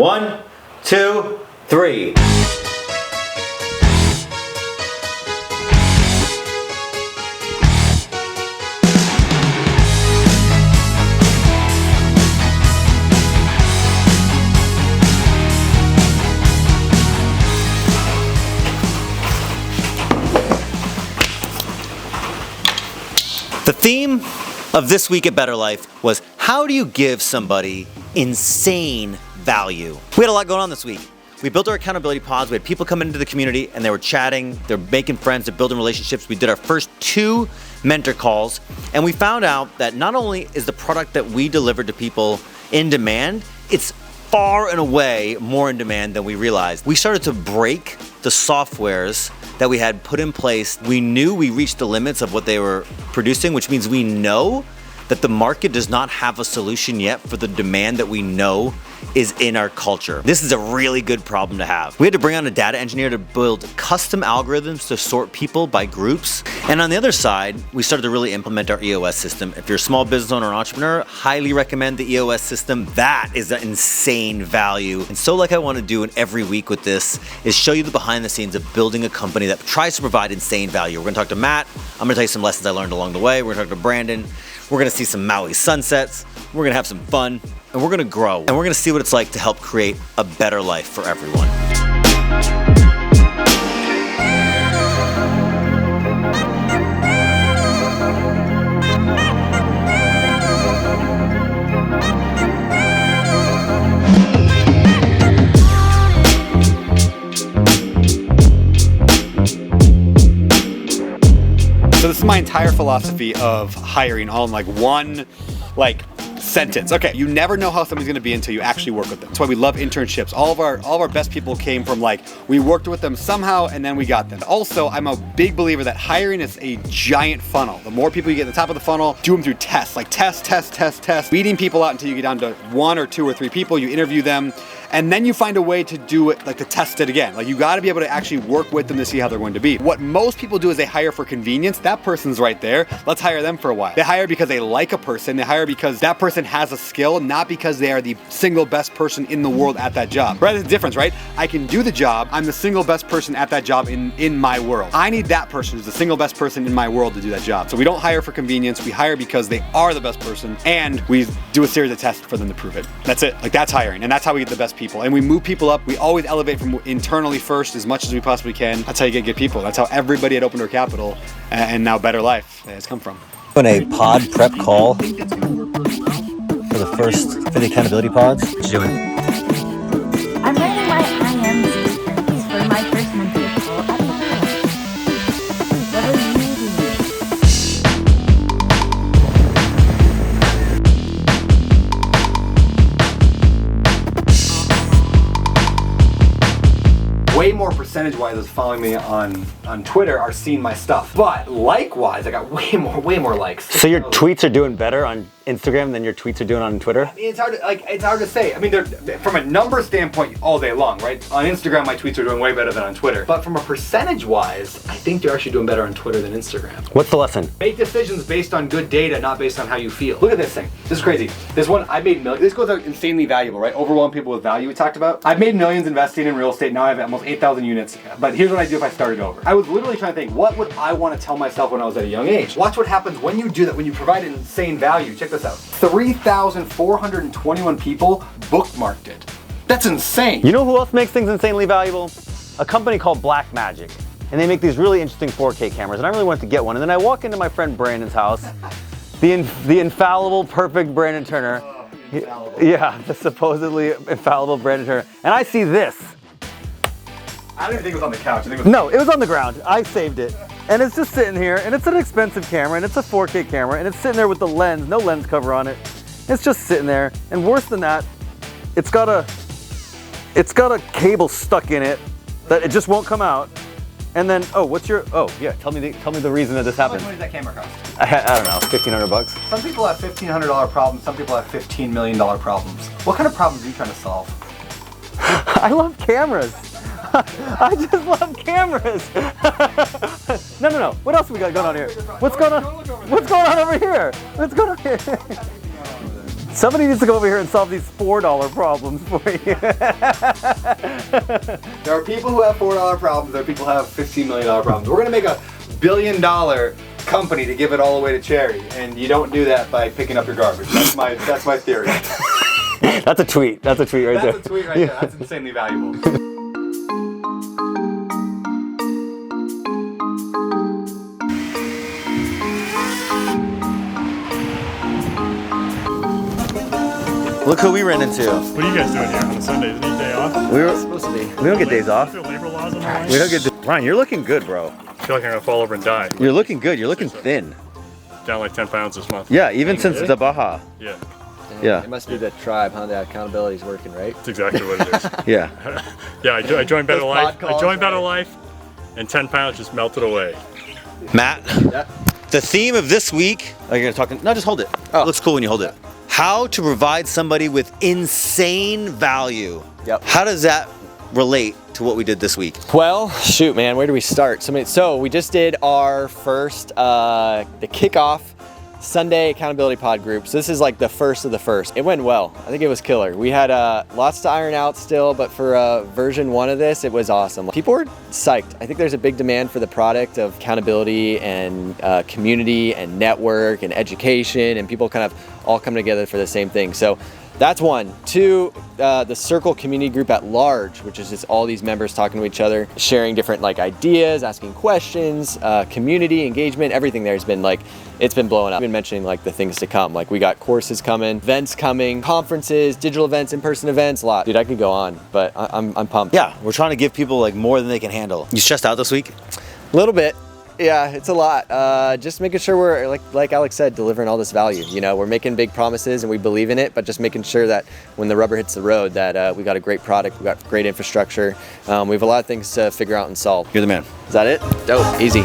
1, 2, 3. The theme of this week at BetterLife was, how do you give somebody insane value? We had a lot going on this week. We built our accountability pods. We had people come into the community and they were chatting, they're making friends, they're building relationships. We did our first 2 mentor calls, and we found out that not only is the product that we delivered to people in demand, it's far and away more in demand than we realized. We started to break the softwares that we had put in place. We knew we reached the limits of what they were producing, which means we know that the market does not have a solution yet for the demand that we know is in our culture. This is a really good problem to have. We had to bring on a data engineer to build custom algorithms to sort people by groups. And on the other side, we started to really implement our EOS system. If you're a small business owner or entrepreneur, highly recommend the EOS system. That is an insane value. And so like I want to do in every week with this is show you the behind the scenes of building a company that tries to provide insane value. We're gonna talk to Matt. I'm gonna tell you some lessons I learned along the way. We're gonna talk to Brandon. We're gonna see some Maui sunsets. We're gonna have some fun. And we're gonna grow, and we're gonna see what it's like to help create a better life for everyone. So this is my entire philosophy of hiring all in one sentence. Okay, you never know how somebody's gonna be until you actually work with them. That's why we love internships. All of our best people came from we worked with them somehow and then we got them. Also, I'm a big believer that hiring is a giant funnel. The more people you get at the top of the funnel, do them through tests. Test, weeding people out until you get down to 1 or 2 or 3 people, you interview them, and then you find a way to do it, to test it again. You gotta be able to actually work with them to see how they're going to be. What most people do is they hire for convenience. That person's right there. Let's hire them for a while. They hire because they like a person. They hire because that person has a skill, not because they are the single best person in the world at that job. Right, there's a difference, right? I can do the job. I'm the single best person at that job in my world. I need that person who's the single best person in my world to do that job. So we don't hire for convenience. We hire because they are the best person, and we do a series of tests for them to prove it. That's it. That's hiring, and that's how we get the best people. And we move people up. We always elevate from internally first as much as we possibly can. That's how you get good people. That's how everybody at Open Door Capital and now BetterLife has come from. On a pod prep call for the accountability pods. What you doing? I'm writing my IM sequence for my first mentor call. What are you doing? Way more percentage-wise is following me on Twitter are seeing my stuff. But likewise, I got way more likes. So your tweets are doing better on Instagram than your tweets are doing on Twitter? I mean, it's hard to say. I mean, they're from a number standpoint all day long, right? On Instagram, my tweets are doing way better than on Twitter. But from a percentage-wise, I think they're actually doing better on Twitter than Instagram. What's the lesson? Make decisions based on good data, not based on how you feel. Look at this thing. This is crazy. This one, I made millions. This goes out insanely valuable, right? Overwhelm people with value we talked about. I've made millions investing in real estate. Now I have almost 8,000 units. But here's what I do if I started over. I was literally trying to think, what would I want to tell myself when I was at a young age? Watch what happens when you do that, when you provide insane value. Check this out. 3,421 people bookmarked it. That's insane. You know who else makes things insanely valuable? A company called Black Magic. And they make these really interesting 4K cameras, and I really wanted to get one. And then I walk into my friend Brandon's house, the infallible, perfect Brandon Turner. Yeah, the supposedly infallible Brandon Turner. And I see this. I don't even think it was on the couch. I think No, it was on the ground. I saved it. And it's just sitting here, and it's an expensive camera, and it's a 4K camera, and it's sitting there with the lens, no lens cover on it. It's just sitting there, and worse than that, it's got a cable stuck in it that it just won't come out. And then, tell me the reason that this happened. How much money does that camera cost? I don't know, $1,500. Some people have $1,500 problems, some people have $15 million problems. What kind of problems are you trying to solve? I love cameras. I just love cameras. No. What else we got going on here? What's going on? What's going on over here? What's going on here? Somebody needs to go over here and solve these $4 problems for you. There are people who have $4 problems. There are people who have $15 million problems. We're gonna make $1 billion company to give it all away to charity, and you don't do that by picking up your garbage. That's my theory. That's a tweet. That's a tweet right there. That's a tweet right there. That's insanely valuable. Look who we ran into. What are you guys doing here on a Sunday? Isn't your day off? We were Supposed to be. We don't get days off. Feel labor laws on the line? We don't get. Ryan, you're looking good, bro. I feel like I'm gonna fall over and die. You're looking good. You're looking thin. Down like 10 pounds this month. Yeah, even since the Baja. Yeah, Yeah. It must be the tribe, huh? That accountability's working, right? that's exactly what it is. Yeah. Yeah, I joined Those BetterLife. pod I calls, joined right? BetterLife, and 10 pounds just melted away. Matt, Yeah. the theme of this week. Are you gonna talk? No, just hold it. Oh. It looks cool when you hold it. How to provide somebody with insane value. Yep. How does that relate to what we did this week? Well, shoot, man, where do we start? So we just did our first, the kickoff Sunday accountability pod group. So this is like the first of the first. It went well. I think it was killer. We had lots to iron out still, but for version 1 of this, it was awesome. People were psyched. I think there's a big demand for the product of accountability and community and network and education, and people kind of all come together for the same thing. So that's 1. 2, the Circle community group at large, which is just all these members talking to each other, sharing different like ideas, asking questions, community engagement, everything there has been like, it's been blowing up. I've been mentioning like the things to come. Like we got courses coming, events coming, conferences, digital events, in-person events, a lot. Dude, I could go on, but I'm pumped. Yeah, we're trying to give people like more than they can handle. You stressed out this week? A little bit. Yeah, it's a lot. Just making sure we're, like Alex said, delivering all this value. You know, we're making big promises and we believe in it, but just making sure that when the rubber hits the road that we got a great product, we got great infrastructure. We have a lot of things to figure out and solve. You're the man. Is that it? Dope, easy.